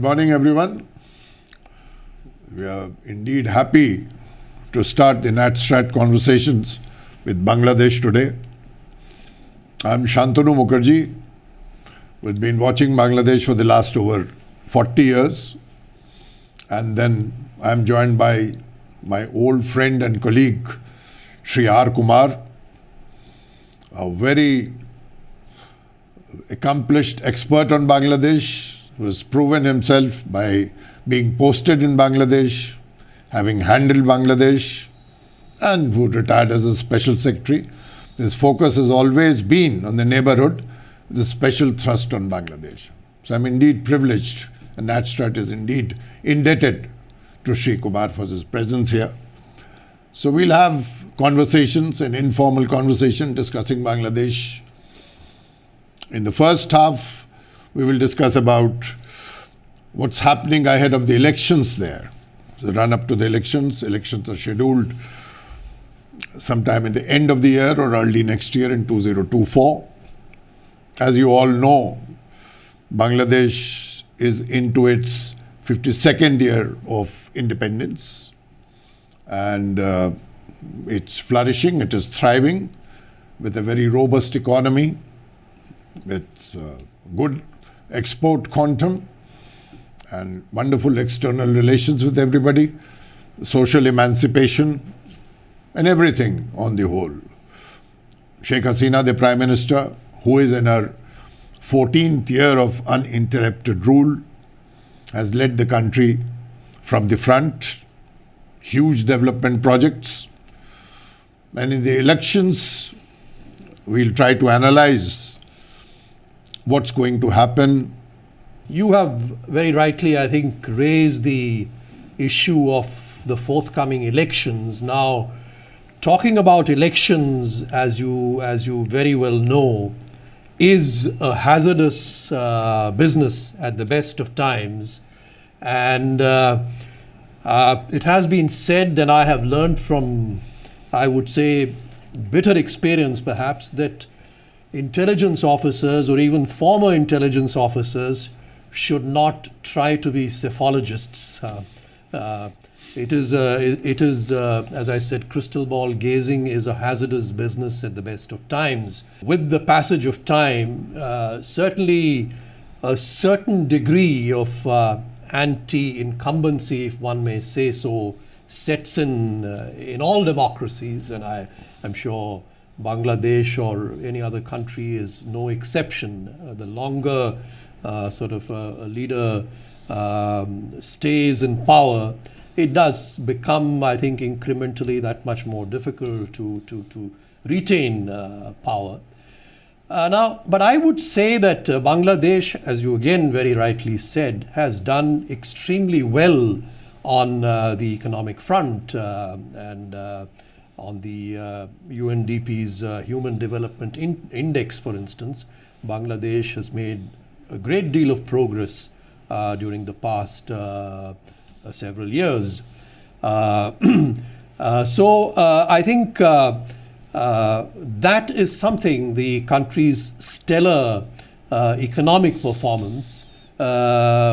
morning, everyone. We are indeed happy to start the NatStrat Conversations with Bangladesh today. I'm Shantanu Mukharji. We've been watching Bangladesh for the last over 40 years. And then I'm joined by my old friend and colleague, Shri R. Kumar, a very accomplished expert on Bangladesh, who has proven himself by being posted in Bangladesh, having handled Bangladesh, and who retired as a special secretary. His focus has always been on the neighborhood, with a special thrust on Bangladesh. So I'm indeed privileged, and NatStrat is indeed indebted to Shri Kumar for his presence here. So we'll have conversations, an informal conversation discussing Bangladesh. In the first half, we will discuss about what's happening ahead of the elections there. The run-up to the elections. Elections are scheduled sometime in the end of the year or early next year in 2024. As you all know, Bangladesh is into its 52nd year of independence, and it's flourishing, it is thriving with a very robust economy, with good export quantum and wonderful external relations with everybody, social emancipation and everything on the whole. Sheikh Hasina, the Prime Minister, who is in her 14th year of uninterrupted rule, has led the country from the front, huge development projects. And in the elections, we'll try to analyze what's going to happen. You have very rightly, I think, raised the issue of the forthcoming elections. Now, talking about elections, as you very well know, is a hazardous business at the best of times. And it has been said, and I have learned from, I would say, bitter experience perhaps, that intelligence officers or even former intelligence officers should not try to be psephologists. It is, as I said, crystal ball gazing is a hazardous business at the best of times. With the passage of time, certainly a certain degree of anti-incumbency, if one may say so, sets in all democracies, and I'm sure Bangladesh or any other country is no exception. The longer a leader stays in power, it does become, I think, incrementally that much more difficult to retain power. But I would say that Bangladesh, as you again very rightly said, has done extremely well on the economic front and on the UNDP's Human Development Index, for instance. Bangladesh has made a great deal of progress during the past several years. So I think that is something, the country's stellar economic performance,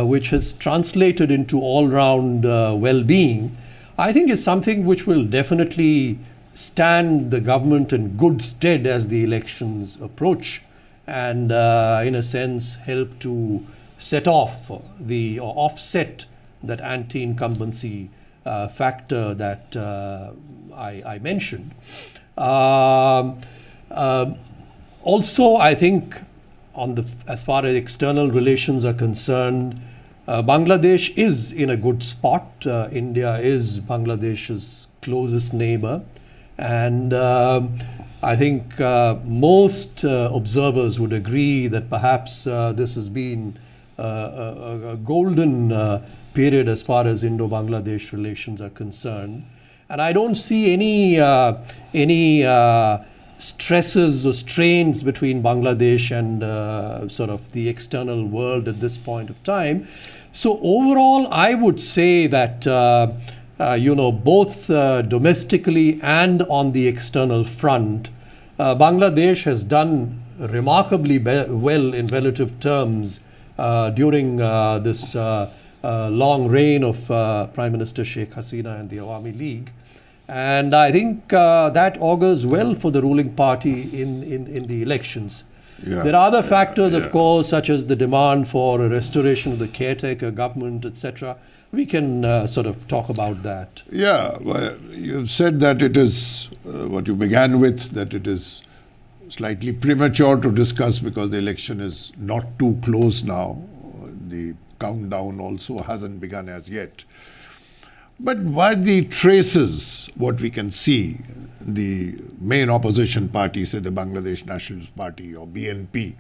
which has translated into all-round well-being, I think is something which will definitely stand the government in good stead as the elections approach, and in a sense help to set off or offset that anti-incumbency factor that I mentioned. Also, I think as far as external relations are concerned, Bangladesh is in a good spot. India is Bangladesh's closest neighbor, and I think most observers would agree that perhaps this has been a golden period as far as Indo-Bangladesh relations are concerned. And I don't see any stresses or strains between Bangladesh and sort of the external world at this point of time. So overall, I would say that both domestically and on the external front, Bangladesh has done remarkably well in relative terms during this long reign of Prime Minister Sheikh Hasina and the Awami League. And I think that augurs well for the ruling party in the elections. Yeah. There are other factors, of course, such as the demand for a restoration of the caretaker government, etc. We can sort of talk about that. Yeah, well, you've said that it is what you began with, that it is slightly premature to discuss because the election is not too close now. The countdown also hasn't begun as yet. But by the traces, what we can see, the main opposition party, say the Bangladesh Nationalist Party or BNP,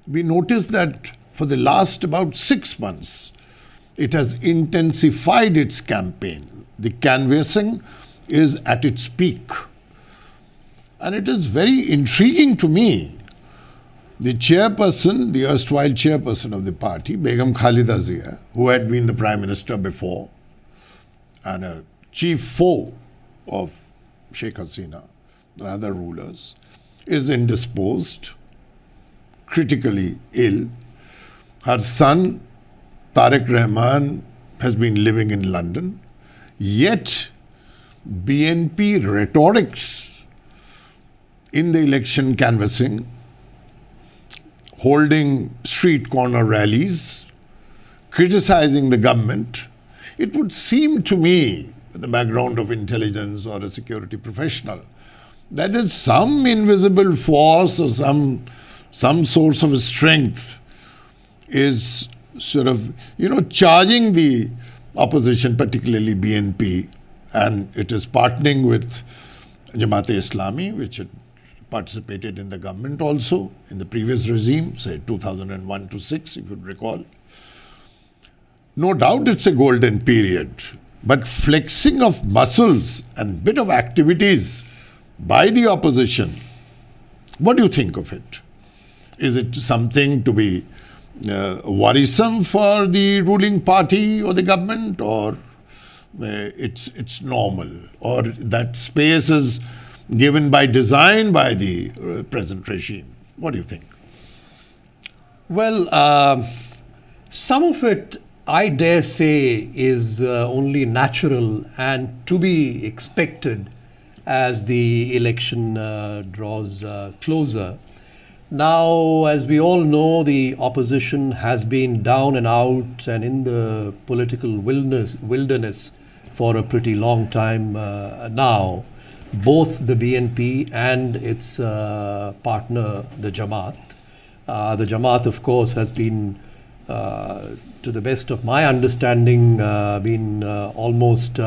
we notice that for the last about 6 months, it has intensified its campaign. The canvassing is at its peak. And it is very intriguing to me. The chairperson, the erstwhile chairperson of the party, Begum Khaleda Zia, who had been the Prime Minister before, and a chief foe of Sheikh Hasina and other rulers, is indisposed, critically ill. Her son, Tarique Rahman, has been living in London. Yet, BNP rhetorics in the election canvassing, holding street corner rallies, criticizing the government, it would seem to me, with the background of intelligence or a security professional, that there's some invisible force or some source of strength is sort of, charging the opposition, particularly BNP, and it is partnering with Jamaat-e-Islami, which had participated in the government also in the previous regime, say 2001 to 6, if you'd recall. No doubt it's a golden period, but flexing of muscles and bit of activities by the opposition, what do you think of it? Is it something to be worrisome for the ruling party or the government, or it's normal, or that space is given by design by the present regime? What do you think? Well, some of it, I dare say, is only natural and to be expected as the election draws closer. Now, as we all know, the opposition has been down and out and in the political wilderness for a pretty long time now. Both the BNP and its partner, the Jamaat. The Jamaat, of course, has been, to the best of my understanding, been almost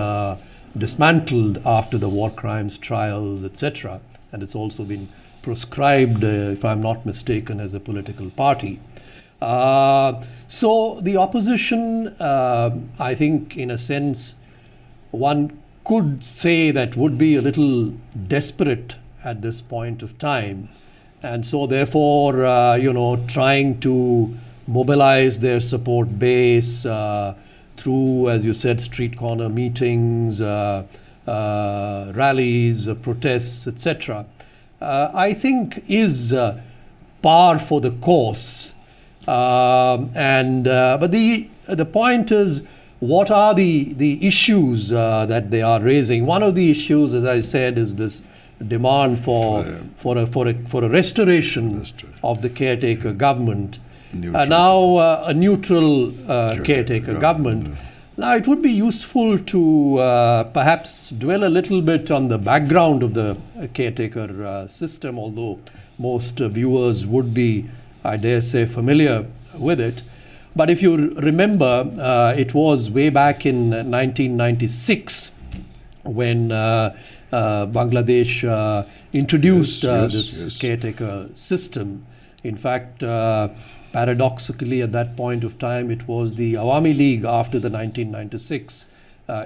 dismantled after the war crimes trials, etc. And it's also been proscribed, if I'm not mistaken, as a political party. So the opposition, I think, in a sense, one could say that would be a little desperate at this point of time. And so therefore, trying to mobilize their support base through, as you said, street corner meetings, rallies, protests, etc., I think is par for the course. But the point is, what are the issues that they are raising? One of the issues, as I said, is this demand for a restoration of the caretaker government. Now a neutral caretaker government. Now it would be useful to perhaps dwell a little bit on the background of the caretaker system, although most viewers would be, I dare say, familiar with it. But if you remember, it was way back in 1996 when Bangladesh introduced this caretaker system. In fact, paradoxically, at that point of time, it was the Awami League after the 1996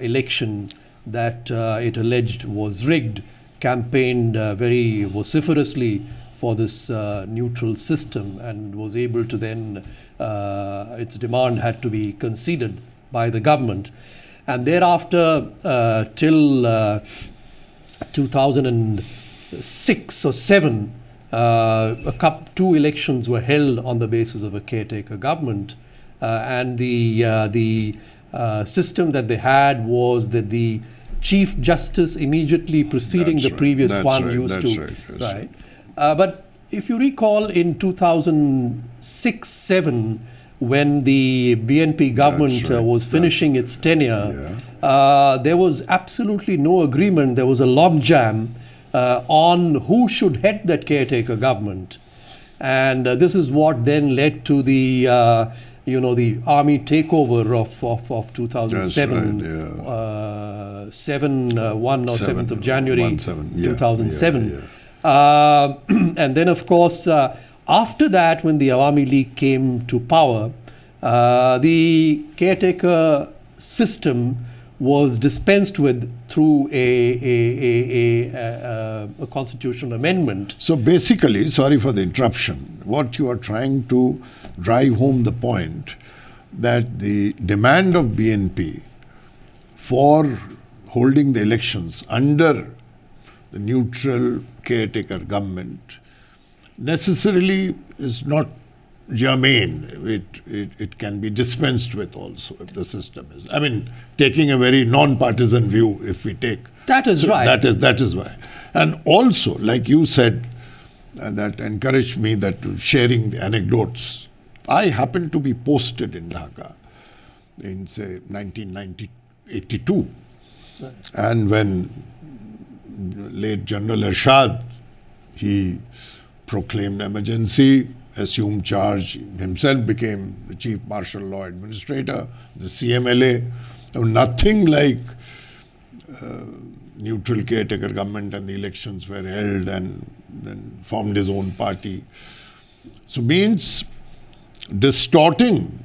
election that it alleged was rigged, campaigned very vociferously for this neutral system, and was able to then, its demand had to be conceded by the government. And thereafter, till 2006 or 7, two elections were held on the basis of a caretaker government. and the system that they had was that the Chief Justice immediately preceding the previous one used to. Right. But if you recall, in 2006-7, when the BNP government was finishing its tenure, there was absolutely no agreement. There was a logjam on who should head that caretaker government. And this is what then led to the the army takeover of 2007, 7th of January 2007. And then, of course, after that, when the Awami League came to power, the caretaker system was dispensed with through a constitutional amendment. So basically, sorry for the interruption, what you are trying to drive home the point that the demand of BNP for holding the elections under the neutral caretaker government necessarily is not germane. It can be dispensed with also if the system is. I mean, taking a very non-partisan view, if we take. That is right. That is why. And also, like you said, that encouraged me that sharing the anecdotes. I happened to be posted in Dhaka in, say, 1982. Right. And when late General Ershad, he proclaimed emergency, assumed charge, himself became the Chief Martial Law Administrator, the CMLA. Nothing like neutral caretaker government, and the elections were held, and then formed his own party. So means distorting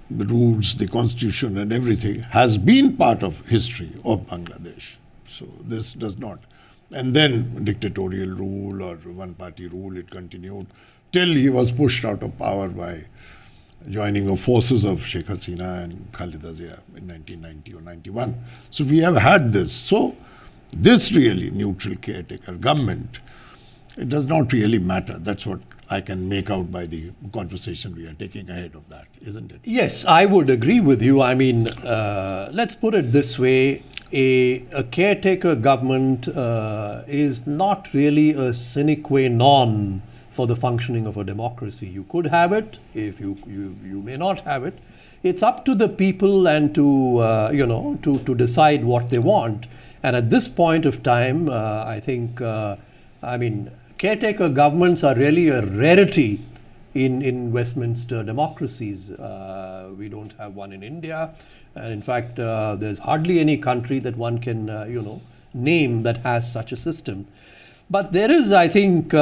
the rules, the constitution and everything has been part of history of Bangladesh. So this does not. And then dictatorial rule or one-party rule, it continued till he was pushed out of power by joining the forces of Sheikh Hasina and Khaleda Zia in 1990 or 91. So we have had this. So this really neutral caretaker government, it does not really matter. That's what I can make out by the conversation we are taking ahead of that, isn't it? Yes, I would agree with you. I mean, let's put it this way. A caretaker government is not really a sine qua non for the functioning of a democracy. You could have it, if you may not have it. It's up to the people and to decide what they want. And at this point of time, I think, caretaker governments are really a rarity in Westminster democracies. We don't have one in India. And in fact, there's hardly any country that one can, name that has such a system. But there is, I think,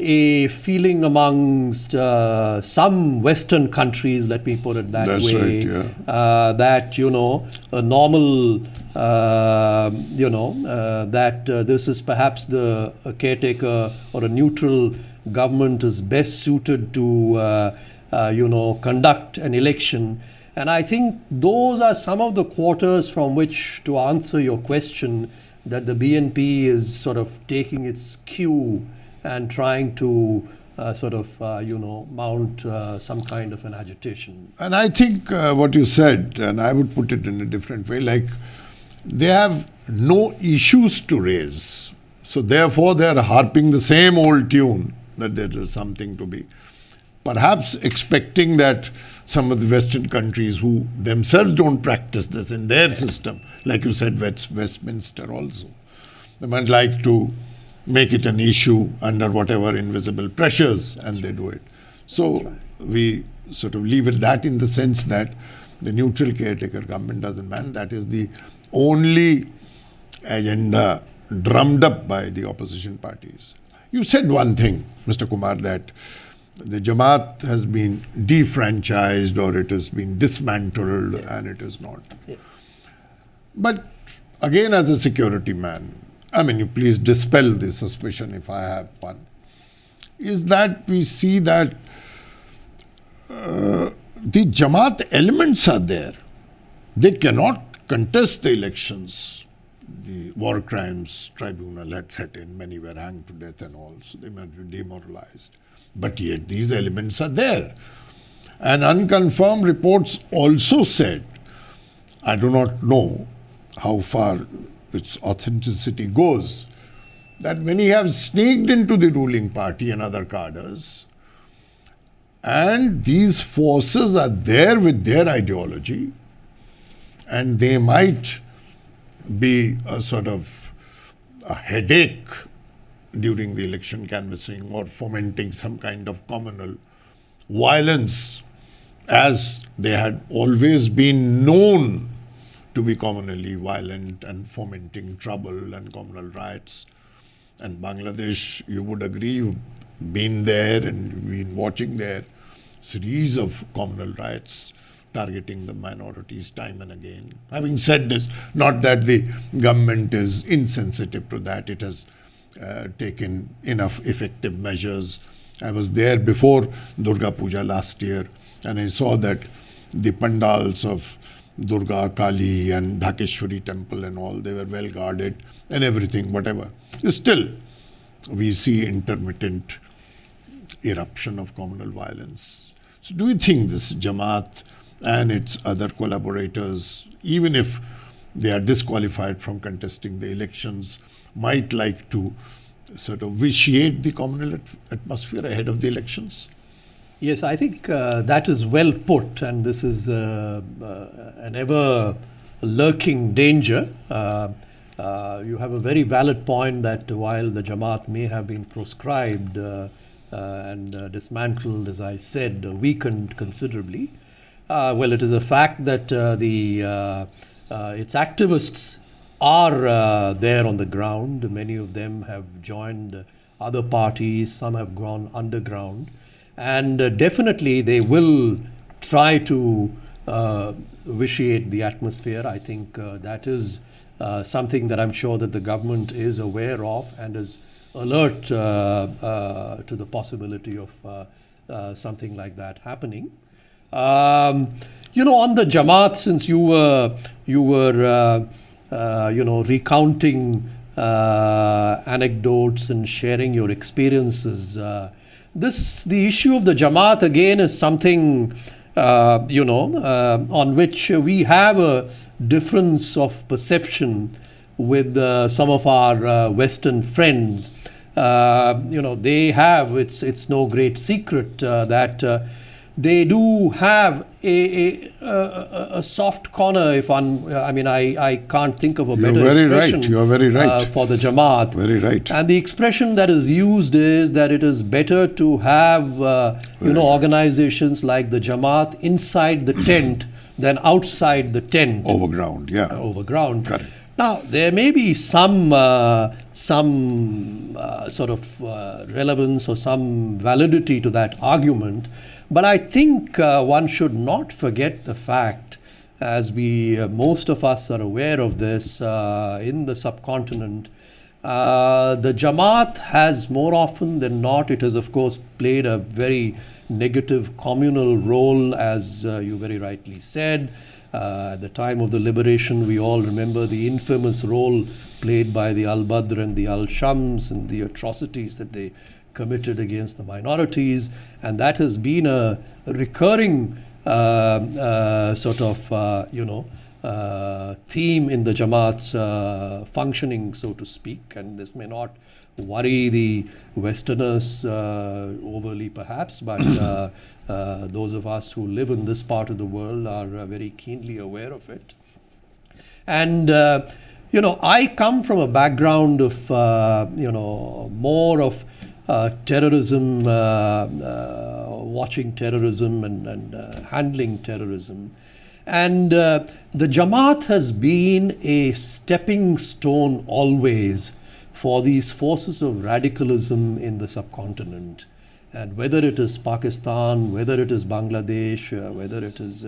a feeling amongst some Western countries, let me put it that way, that, a normal, that this is perhaps a caretaker or a neutral government is best suited to, conduct an election. And I think those are some of the quarters from which, to answer your question, that the BNP is sort of taking its cue and trying to mount some kind of an agitation. And I think what you said, and I would put it in a different way, like they have no issues to raise. So therefore they are harping the same old tune that there is something to be. Perhaps expecting that some of the Western countries who themselves don't practice this in their system, like you said, Westminster also, they might like to make it an issue under whatever invisible pressures, and they do it. So we sort of leave it that in the sense that the neutral caretaker government doesn't matter. That is the only agenda drummed up by the opposition parties. You said one thing, Mr. Kumar, that the Jamaat has been defranchised or it has been dismantled, and it is not. Yeah. But again, as a security man, I mean, you please dispel the suspicion if I have one, is that we see that the Jamaat elements are there. They cannot contest the elections. The war crimes tribunal had set in, many were hanged to death and all, so they might be demoralized. But yet these elements are there. And unconfirmed reports also said, I do not know how far its authenticity goes, that many have sneaked into the ruling party and other cadres, and these forces are there with their ideology, and they might be a sort of a headache during the election canvassing or fomenting some kind of communal violence, as they had always been known to be communally violent and fomenting trouble and communal riots. And Bangladesh, you would agree, you've been there and you've been watching their series of communal riots targeting the minorities time and again. Having said this, not that the government is insensitive to that, it has taken enough effective measures. I was there before Durga Puja last year, and I saw that the pandals of Durga, Kali and Dhakeshwari temple and all, they were well guarded and everything, whatever. Still, we see intermittent eruption of communal violence. So do you think this Jamaat and its other collaborators, even if they are disqualified from contesting the elections, might like to sort of vitiate the communal atmosphere ahead of the elections? Yes, I think that is well put, and this is an ever lurking danger. You have a very valid point that while the Jamaat may have been proscribed and dismantled, as I said, weakened considerably, well, it is a fact that its activists are there on the ground. Many of them have joined other parties, some have gone underground. And definitely they will try to vitiate the atmosphere. I think that is something that I'm sure that the government is aware of and is alert to the possibility of something like that happening. You know, on the Jamaat, since you were recounting anecdotes and sharing your experiences, the issue of the Jamaat again is something, on which we have a difference of perception with some of our Western friends. They have, it's no great secret that they do have a soft corner. I can't think of a better expression. You are very right. For the Jamaat. Very right. And the expression that is used is that it is better to have, organizations like the Jamaat inside the tent than outside the tent. Overground, yeah. Overground. Correct. Now, there may be some sort of relevance or some validity to that argument, but I think one should not forget the fact, as most of us are aware of this in the subcontinent, the Jamaat has more often than not, it has of course played a very negative communal role, as you very rightly said. At the time of the liberation, we all remember the infamous role played by the Al-Badr and the Al-Shams and the atrocities that they committed against the minorities, and that has been a recurring theme in the Jamaat's functioning, so to speak, and this may not worry the Westerners overly perhaps, but those of us who live in this part of the world are very keenly aware of it. And I come from a background of more of terrorism, watching terrorism and handling terrorism. And the Jamaat has been a stepping stone always for these forces of radicalism in the subcontinent. And whether it is Pakistan, whether it is Bangladesh, whether it is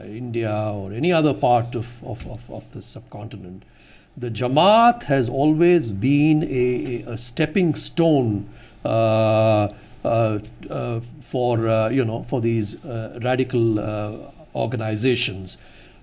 India or any other part of the subcontinent, the Jamaat has always been a stepping stone for these radical organizations.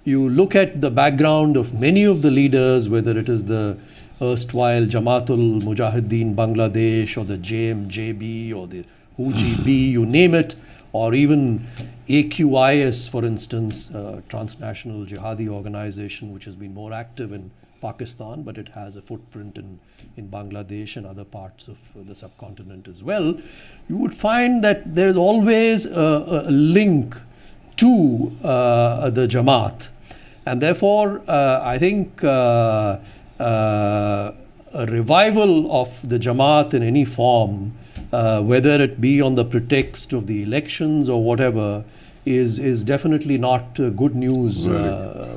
You look at the background of many of the leaders, whether it is the erstwhile Jamaatul Mujahideen Bangladesh or the JMJB or the Huji B, you name it, or even AQIS, for instance, transnational jihadi organization, which has been more active in Pakistan, but it has a footprint in Bangladesh and other parts of the subcontinent as well, you would find that there is always a link to the Jamaat. And therefore, I think a revival of the Jamaat in any form, whether it be on the pretext of the elections or whatever, is definitely not good news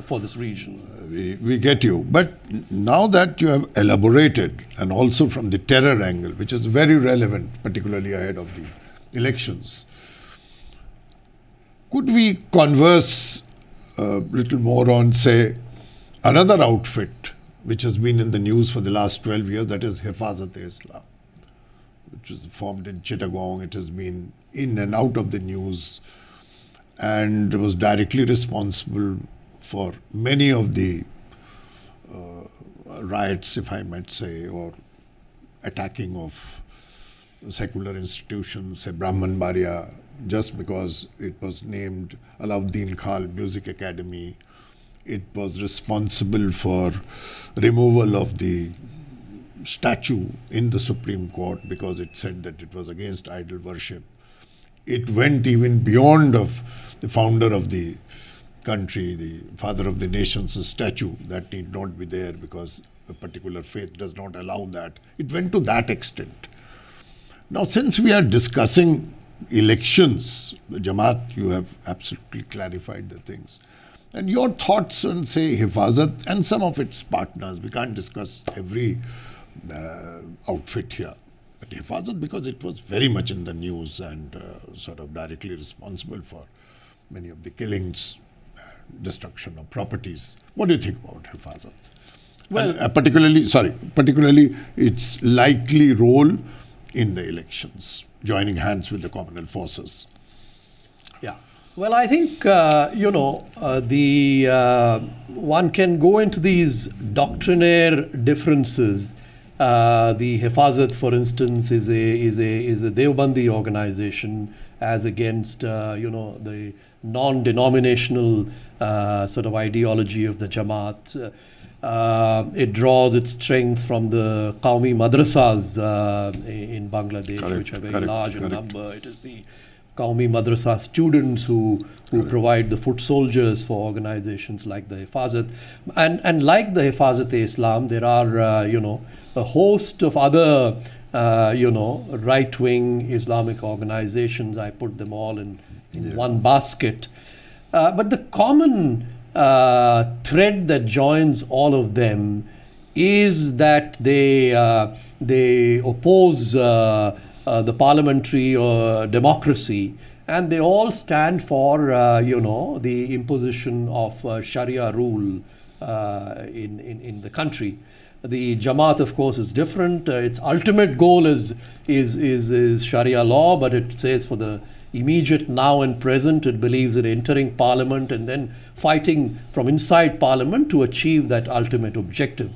for this region. We get you. But now that you have elaborated, and also from the terror angle, which is very relevant, particularly ahead of the elections, could we converse a little more on, say, another outfit which has been in the news for the last 12 years, that is Hifazat-e-Islam, which was formed in Chittagong. It has been in and out of the news and was directly responsible for many of the riots, if I might say, or attacking of secular institutions, say Brahman Bariya, just because it was named Alauddin Khal Music Academy. It was responsible for removal of the statue in the Supreme Court because it said that it was against idol worship. It went even beyond of the founder of the country, the father of the nation's statue, that need not be there because a particular faith does not allow that. It went to that extent. Now, since we are discussing elections, the Jamaat, you have absolutely clarified the things. And your thoughts on, say, Hifazat and some of its partners. We can't discuss every outfit here. But Hifazat, because it was very much in the news and sort of directly responsible for many of the killings, destruction of properties. What do you think about Hifazat? Well, and, particularly its likely role in the elections, joining hands with the communal forces. Yeah. Well, I think, one can go into these doctrinaire differences. The Hifazat, for instance, is a Deobandi organization as against, the non-denominational sort of ideology of the Jamaat. It draws its strength from the Qawmi madrasas in Bangladesh, which are very large in number. It is the Qawmi madrasa students who provide the foot soldiers for organizations like the Hifazat. And like the Hifazat-e-Islam, there are, a host of other, right-wing Islamic organizations. I put them all in one basket. But the common thread that joins all of them is that they oppose the parliamentary democracy, and they all stand for the imposition of Sharia rule in the country. The Jamaat, of course, is different. Its ultimate goal is Sharia law, but it says for the immediate now and present, it believes in entering parliament and then fighting from inside parliament to achieve that ultimate objective.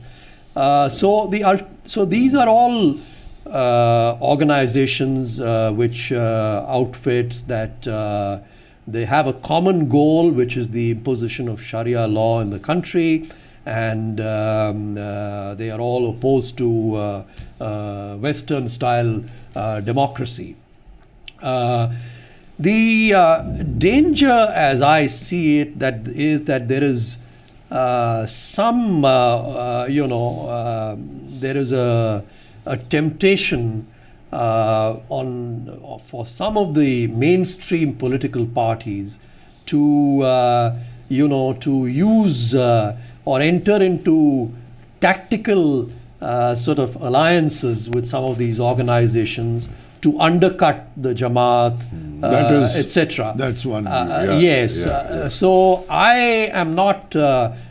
So these are all organizations which outfits that they have a common goal, which is the imposition of Sharia law in the country, and they are all opposed to Western style democracy. The danger, as I see it, is that there is some, there is a temptation for some of the mainstream political parties to, to use or enter into tactical sort of alliances with some of these organizations to undercut the Jamaat, etc. That's one. Yes. So I am not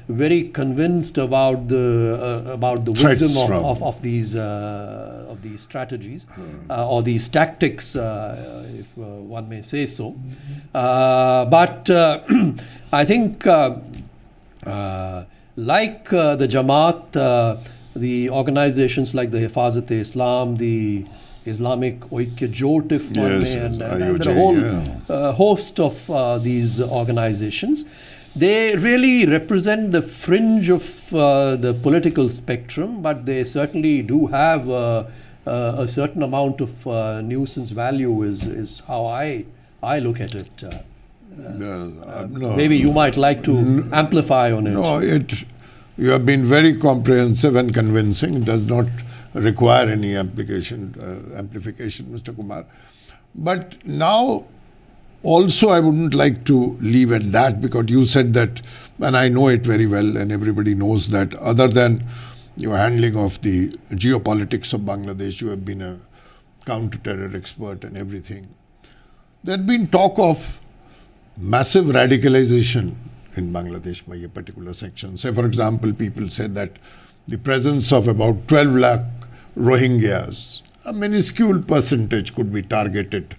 very convinced about the wisdom of these strategies or these tactics, if one may say so. But I think, like the Jamaat, the organizations like the Hifazat-e-Islam, the Islamic Oikya Jot, if one Yes, may, yes, and IOJ, a whole host of these organizations. They really represent the fringe of the political spectrum, but they certainly do have a certain amount of nuisance value is how I look at it. No, Maybe you might like to amplify on it. no, you have been very comprehensive and convincing. It does not require any amplification, Mr. Kumar. But now, also, I wouldn't like to leave at that, because you said that, and I know it very well, and everybody knows that, other than your handling of the geopolitics of Bangladesh, you have been a counter-terror expert and everything. There had been talk of massive radicalization in Bangladesh by a particular section. Say, for example, people said that the presence of about 12 lakh Rohingyas, a minuscule percentage, could be targeted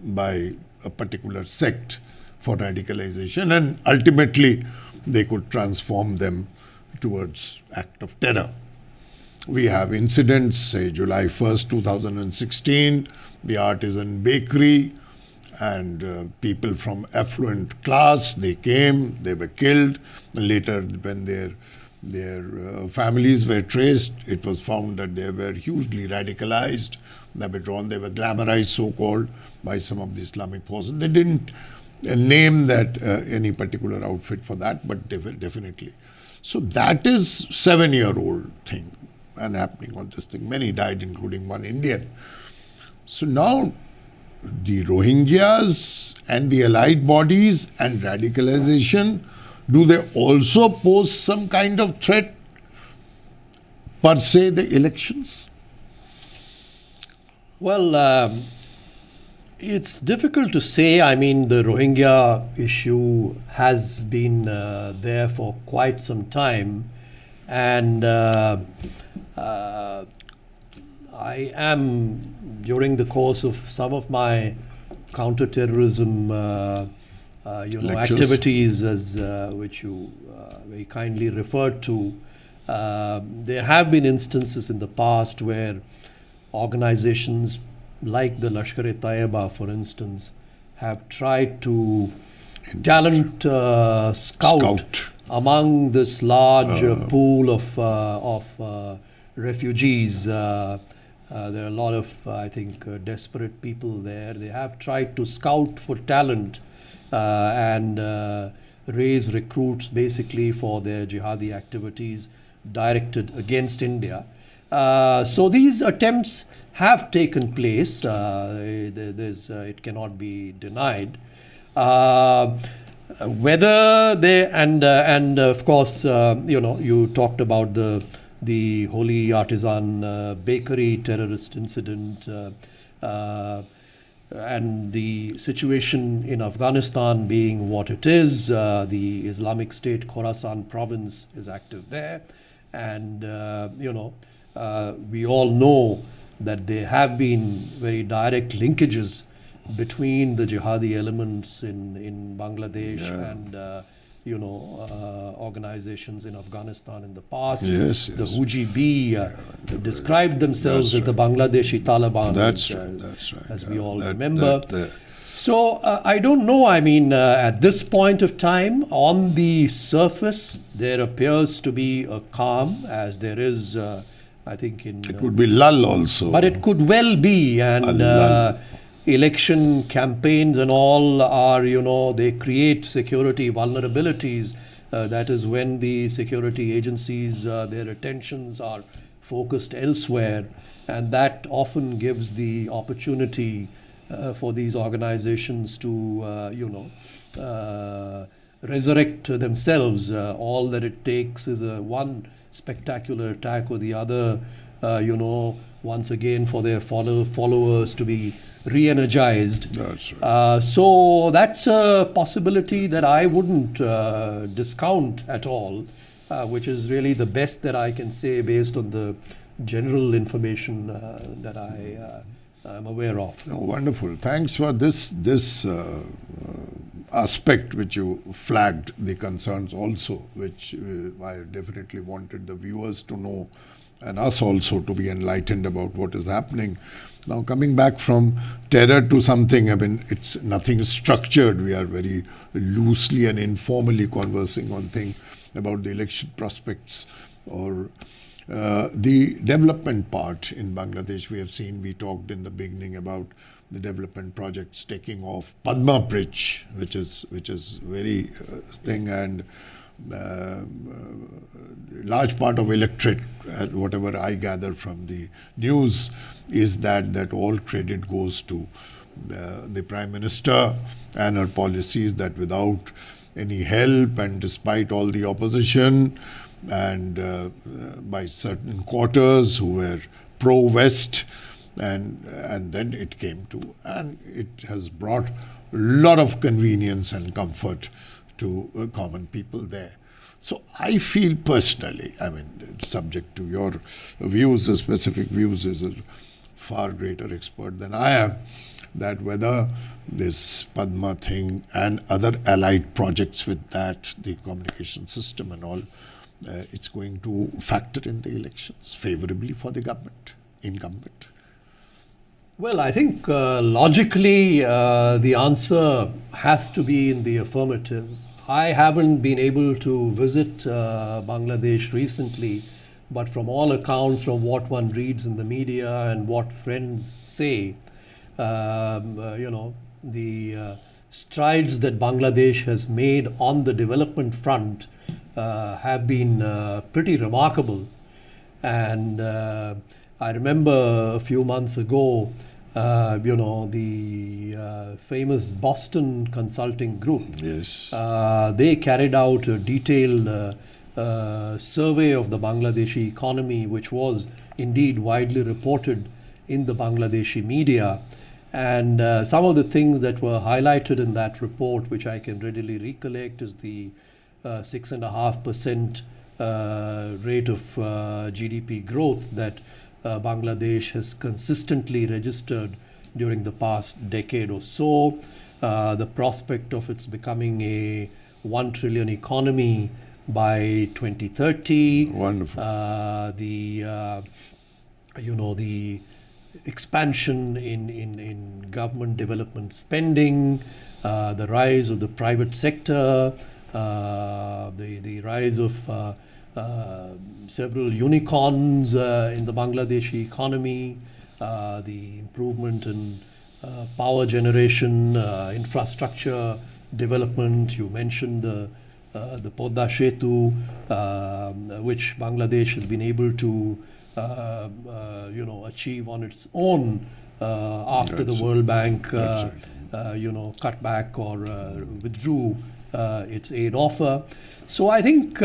by a particular sect for radicalization, and ultimately they could transform them towards act of terror. We have incidents, say July 1st, 2016, the artisan bakery, and people from affluent class, they came, they were killed. Later, when their families were traced, it was found that they were hugely radicalized. They were drawn, they were glamorized, so-called, by some of the Islamic forces. They didn't name that any particular outfit for that, but definitely. So that is 7-year-old thing and happening on this thing. Many died, including one Indian. So now the Rohingyas and the allied bodies and radicalization, do they also pose some kind of threat per se the elections? Well, it's difficult to say. I mean, the Rohingya issue has been there for quite some time, and I am, during the course of some of my counter-terrorism activities, as which you very kindly referred to, there have been instances in the past where organizations like the Lashkar-e-Taiba, for instance, have tried to talent scout among this large pool of refugees. There are a lot of, I think, desperate people there. They have tried to scout for talent and raise recruits basically for their jihadi activities directed against India. So these attempts have taken place. It cannot be denied. Whether they and of course, you talked about the Holy Artisan Bakery terrorist incident, and the situation in Afghanistan being what it is. The Islamic State Khorasan province is active there, and we all know that there have been very direct linkages between the jihadi elements in Bangladesh and organizations in Afghanistan in the past. Yes, the Huji-B described themselves as the Bangladeshi Taliban, That's right. as we all remember. So I don't know. I mean, at this point of time, on the surface, there appears to be a calm, as there is, I think, it would be lull also. But it could well be, and election campaigns and all are, they create security vulnerabilities. That is when the security agencies, their attentions are focused elsewhere, and that often gives the opportunity for these organizations to, resurrect themselves. All that it takes is one spectacular attack or the other, once again for their followers to be re-energized. That's right. So that's a possibility that I wouldn't discount at all, which is really the best that I can say based on the general information that I am aware of. Oh, wonderful. Thanks for this aspect which you flagged, the concerns also, which I definitely wanted the viewers to know and us also to be enlightened about what is happening. Now, coming back from terror to something, I mean, it's nothing structured. We are very loosely and informally conversing on things about the election prospects or the development part in Bangladesh. We have seen, we talked in the beginning about the development projects taking off. Padma Bridge, which is very thing, and large part of electorate, whatever I gather from the news, is that all credit goes to the Prime Minister and her policies, that without any help and despite all the opposition and by certain quarters who were pro-West, and then it came to, and it has brought a lot of convenience and comfort to common people there. So I feel personally, I mean, subject to your views, the specific views, is a far greater expert than I am, that whether this Padma thing and other allied projects with that, the communication system and all, it's going to factor in the elections favorably for the government, incumbent. Well, I think logically the answer has to be in the affirmative. I haven't been able to visit Bangladesh recently, but from all accounts, from what one reads in the media and what friends say, the strides that Bangladesh has made on the development front have been pretty remarkable. And I remember a few months ago, the famous Boston Consulting Group. Yes. They carried out a detailed survey of the Bangladeshi economy, which was indeed widely reported in the Bangladeshi media. And some of the things that were highlighted in that report, which I can readily recollect, is the 6.5% rate of GDP growth that Bangladesh has consistently registered during the past decade or so. The prospect of its becoming a 1 trillion economy by 2030. Wonderful. The expansion in government development spending, the rise of the private sector, the rise of several unicorns in the Bangladeshi economy, the improvement in power generation, infrastructure development. You mentioned the Podda Setu, which Bangladesh has been able to achieve on its own after the World Bank cut back or withdrew its aid offer. So I think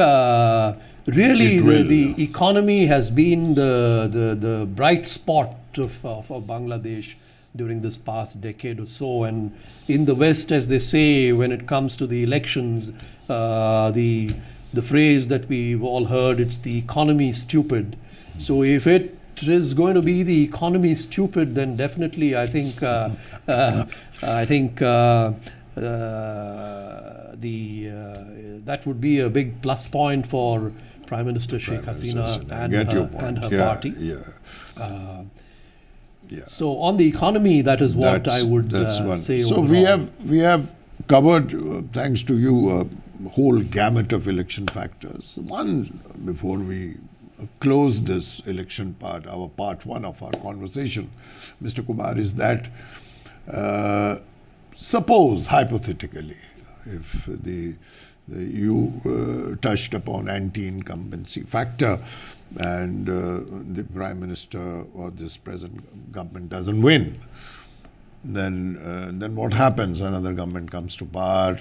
really the economy has been the bright spot of Bangladesh during this past decade or so. And in the West, as they say, when it comes to the elections, the phrase that we've all heard, it's the economy stupid. So if it is going to be the economy stupid, then definitely I think that would be a big plus point for Prime Minister Sheikh Hasina and her party. So on the economy, that is what I would say. So overall. we have covered, thanks to you, a whole gamut of election factors. One, before we close this election part, our part one of our conversation, Mr. Kumar, is that suppose hypothetically, if you touched upon anti-incumbency factor and the Prime Minister or this present government doesn't win, then what happens? Another government comes to power.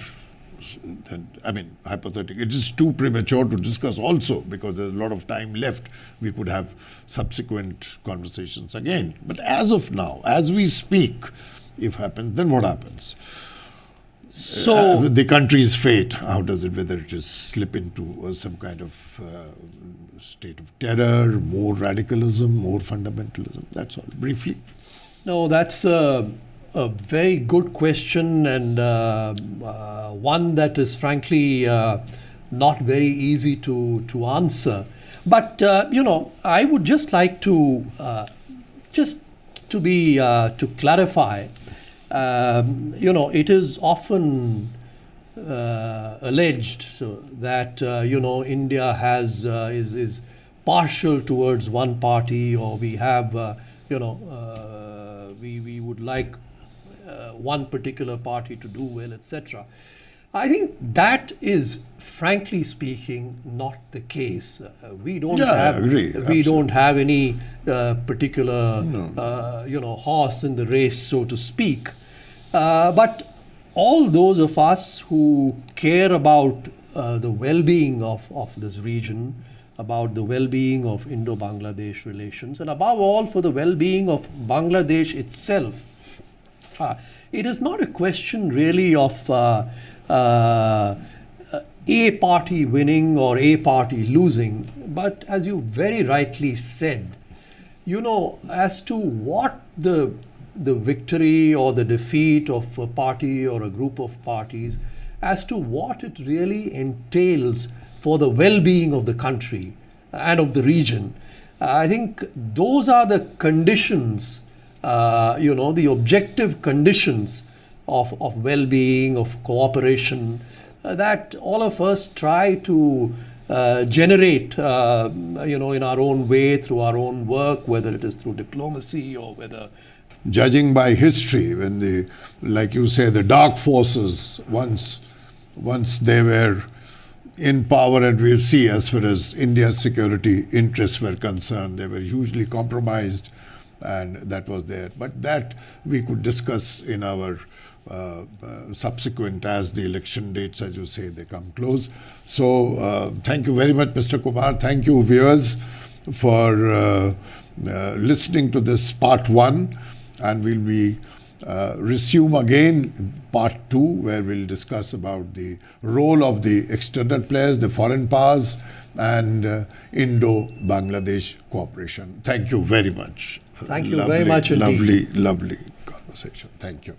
Then, I mean, hypothetically, it is too premature to discuss also because there's a lot of time left. We could have subsequent conversations again. But as of now, as we speak, if happens, then what happens? So the country's fate, how does it, whether it is slip into some kind of state of terror, more radicalism, more fundamentalism? That's all, briefly. No, that's a very good question, and one that is frankly not very easy to answer. But I would just like to to clarify. It is often alleged that India is partial towards one party, or we have we would like one particular party to do well, etc. I think that is, frankly speaking, not the case. We don't I agree. we Absolutely. don't have any particular horse in the race, so to speak. But all those of us who care about the well-being of this region, about the well-being of Indo-Bangladesh relations, and above all for the well-being of Bangladesh itself, it is not a question really of a party winning or a party losing, but as you very rightly said, as to what the victory or the defeat of a party or a group of parties, as to what it really entails for the well-being of the country and of the region. I think those are the conditions, the objective conditions of well-being, of cooperation, that all of us try to generate, in our own way, through our own work, whether it is through diplomacy or whether... Judging by history, when like you say, the dark forces, once they were in power, and we see as far as India's security interests were concerned, they were hugely compromised, and that was there. But that we could discuss in our subsequent, as the election dates, as you say, they come close. So thank you very much, Mr. Kumar. Thank you, viewers, for listening to this part 1, and we'll be resume again part 2, where we'll discuss about the role of the external players, the foreign powers, and Indo-Bangladesh cooperation. Thank you very much. Thank you very much indeed. Lovely conversation. Thank you.